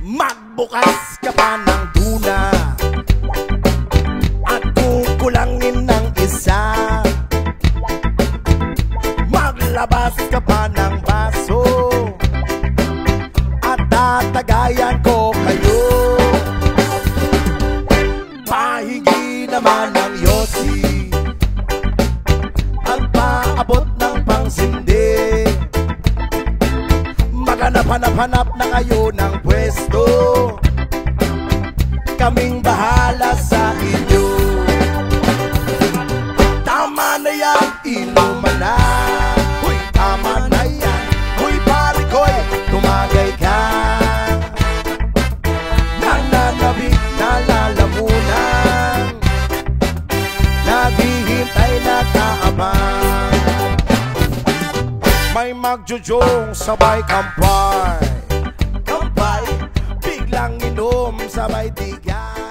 Magbukas ka pa ng tuna at kukulangin ng isa. Maglabas ka pa ng baso at tatagayan ko kayo. Pahingi naman ng yosi at paabot ng pangsindi. Maghanap-hanap na kayo ng pwesto, kaming bahala sa inyo. Tama na yan, inuman na. Huy, tama na yan. Huy, pare ko'y tumagay ka. Nananabik na lalamunan, naghihintay na kaabang. May magjujong sabay kampay, kampay, biglang inom sabay tigay.